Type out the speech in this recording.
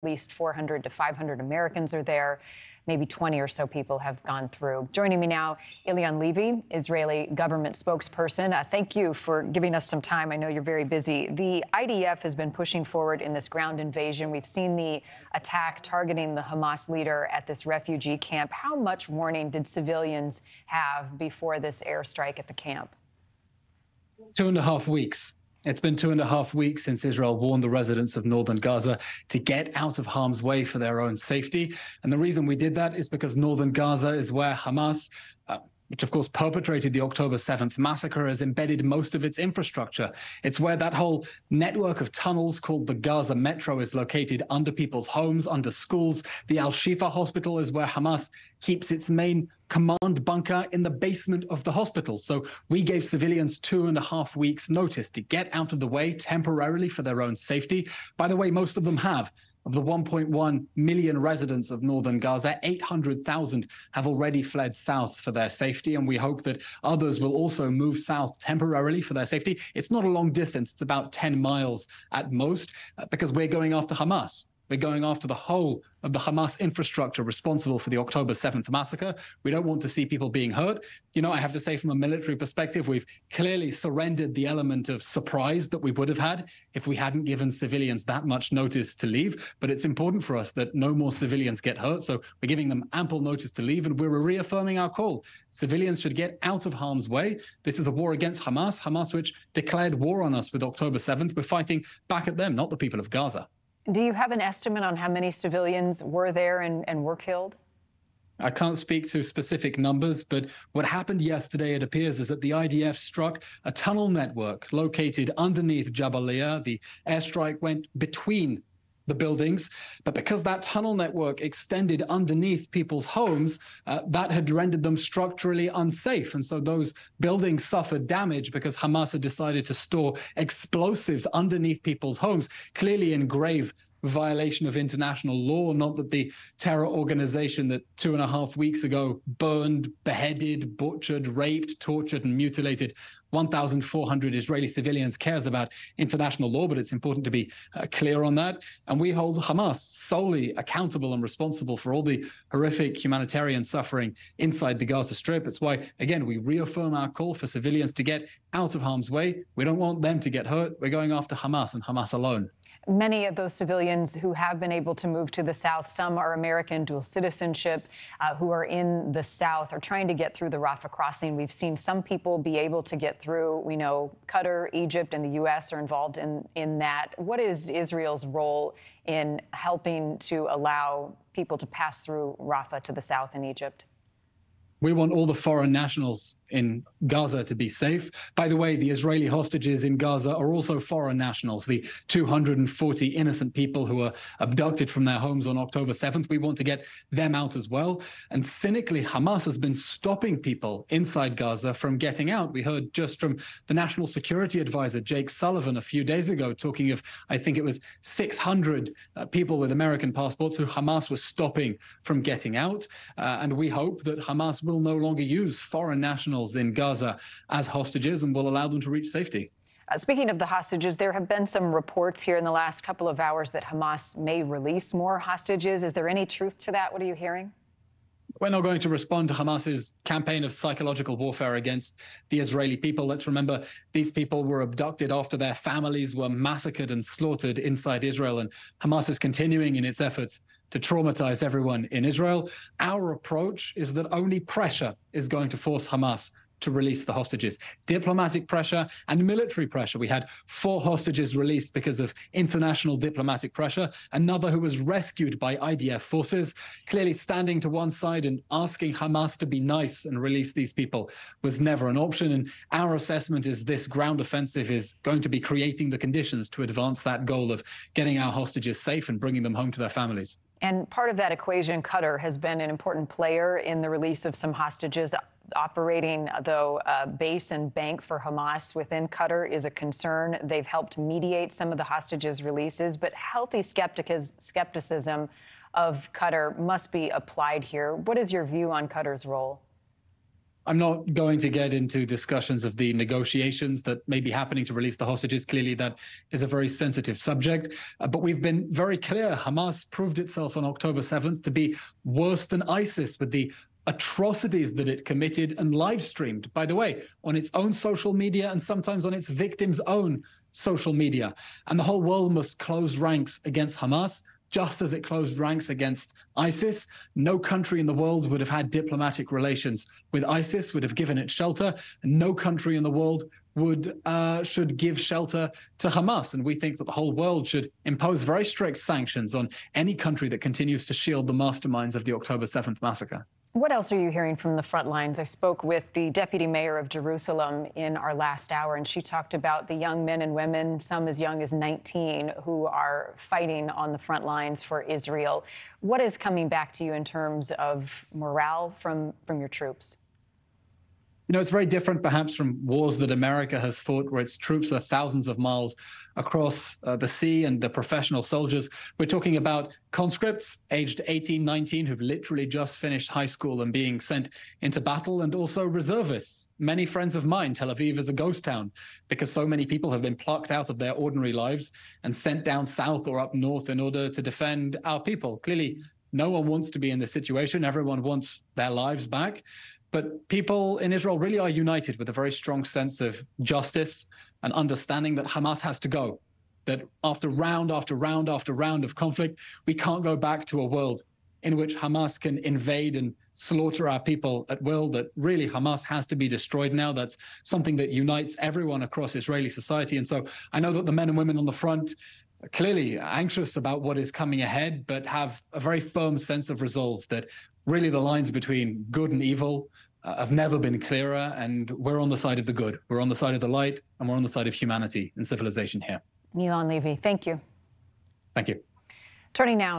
least 400 to 500 Americans are there. Maybe 20 or so people have gone through. Joining me now, Eylon Levy, Israeli government spokesperson. Thank you for giving us some time. I know you're very busy. The IDF has been pushing forward in this ground invasion. We've seen the attack targeting the Hamas leader at this refugee camp. How much warning did civilians have before this airstrike at the camp? 2.5 weeks. It's been 2.5 weeks since Israel warned the residents of northern Gaza to get out of harm's way for their own safety. And the reason we did that is because northern Gaza is where Hamas, which of course perpetrated the October 7th massacre, has embedded most of its infrastructure. It's where that whole network of tunnels called the Gaza Metro is located, under people's homes, under schools. The Al-Shifa hospital is where Hamas keeps its main command bunker in the basement of the hospital. So we gave civilians 2.5 weeks notice to get out of the way temporarily for their own safety. By the way, most of them have. Of the 1.1 million residents of northern Gaza, 800,000 have already fled south for their safety, and we hope that others will also move south temporarily for their safety. It's not a long distance. It's about 10 miles at most, because we're going after Hamas. We're going after the whole of the Hamas infrastructure responsible for the October 7th massacre. We don't want to see people being hurt. You know, I have to say, from a military perspective, we've clearly surrendered the element of surprise that we would have had if we hadn't given civilians that much notice to leave. But it's important for us that no more civilians get hurt. So we're giving them ample notice to leave, and we're reaffirming our call. Civilians should get out of harm's way. This is a war against Hamas, which declared war on us with October 7th. We're fighting back at them, not the people of Gaza. Do you have an estimate on how many civilians were there and were killed? I can't speak to specific numbers, but what happened yesterday, it appears, is that the IDF struck a tunnel network located underneath Jabalia. The airstrike went between the buildings, but because that tunnel network extended underneath people's homes, that had rendered them structurally unsafe. And so those buildings suffered damage because Hamas had decided to store explosives underneath people's homes, clearly in grave violation of international law. Not that the terror organization that 2.5 weeks ago burned, beheaded, butchered, raped, tortured, and mutilated 1,400 Israeli civilians cares about international law, but it's important to be clear on that. And we hold Hamas solely accountable and responsible for all the horrific humanitarian suffering inside the Gaza Strip. It's why, again, we reaffirm our call for civilians to get out of harm's way. We don't want them to get hurt. We're going after Hamas and Hamas alone. Many of those civilians who have been able to move to the south, some are American dual citizenship, who are in the south, are trying to get through the Rafah crossing. We've seen some people be able to get through. We know Qatar, Egypt, and the U.S. are involved in that. What is Israel's role in helping to allow people to pass through Rafah to the south in Egypt? We want all the foreign nationals in Gaza to be safe. By the way, the Israeli hostages in Gaza are also foreign nationals, the 240 innocent people who were abducted from their homes on October 7th. We want to get them out as well. And cynically, Hamas has been stopping people inside Gaza from getting out. We heard just from the National Security Advisor, Jake Sullivan, a few days ago, talking of, I think it was 600 people with American passports who Hamas was stopping from getting out. And we hope that Hamas will no longer use foreign nationals in Gaza as hostages and will allow them to reach safety. Speaking of the hostages, there have been some reports here in the last couple of hours that Hamas may release more hostages. Is there any truth to that? What are you hearing? We're not going to respond to Hamas's campaign of psychological warfare against the Israeli people. Let's remember, these people were abducted after their families were massacred and slaughtered inside Israel, and Hamas is continuing in its efforts to traumatize everyone in Israel. Our approach is that only pressure is going to force Hamas to release the hostages. Diplomatic pressure and military pressure. We had 4 hostages released because of international diplomatic pressure. Another who was rescued by IDF forces. Clearly standing to one side and asking Hamas to be nice and release these people was never an option. And our assessment is this ground offensive is going to be creating the conditions to advance that goal of getting our hostages safe and bringing them home to their families. And part of that equation, Qatar has been an important player in the release of some hostages. Operating, though, a base and bank for Hamas within Qatar is a concern. They've helped mediate some of the hostages' releases, but healthy skepticism of Qatar must be applied here. What is your view on Qatar's role? I'm not going to get into discussions of the negotiations that may be happening to release the hostages. Clearly, that is a very sensitive subject. But we've been very clear. Hamas proved itself on October 7th to be worse than ISIS with the atrocities that it committed and live streamed, by the way, on its own social media and sometimes on its victims' own social media. And the whole world must close ranks against Hamas, just as it closed ranks against ISIS. No country in the world would have had diplomatic relations with ISIS, would have given it shelter, and no country in the world should give shelter to Hamas. And we think that the whole world should impose very strict sanctions on any country that continues to shield the masterminds of the October 7th massacre. What else are you hearing from the front lines? I spoke with the deputy mayor of Jerusalem in our last hour, and she talked about the young men and women, some as young as 19, who are fighting on the front lines for Israel. What is coming back to you in terms of morale from your troops? You know, it's very different perhaps from wars that America has fought, where its troops are thousands of miles across the sea and the professional soldiers. We're talking about conscripts aged 18, 19, who've literally just finished high school and being sent into battle, and also reservists. Many friends of mine, Tel Aviv is a ghost town because so many people have been plucked out of their ordinary lives and sent down south or up north in order to defend our people. Clearly, no one wants to be in this situation. Everyone wants their lives back. But people in Israel really are united with a very strong sense of justice and understanding that Hamas has to go, that after round after round after round of conflict, we can't go back to a world in which Hamas can invade and slaughter our people at will, that really Hamas has to be destroyed now. That's something that unites everyone across Israeli society. And so I know that the men and women on the front are clearly anxious about what is coming ahead, but have a very firm sense of resolve that really the lines between good and evil have never been clearer, and we're on the side of the good. We're on the side of the light, and we're on the side of humanity and civilization here. Eylon Levy, thank you. Thank you. Turning now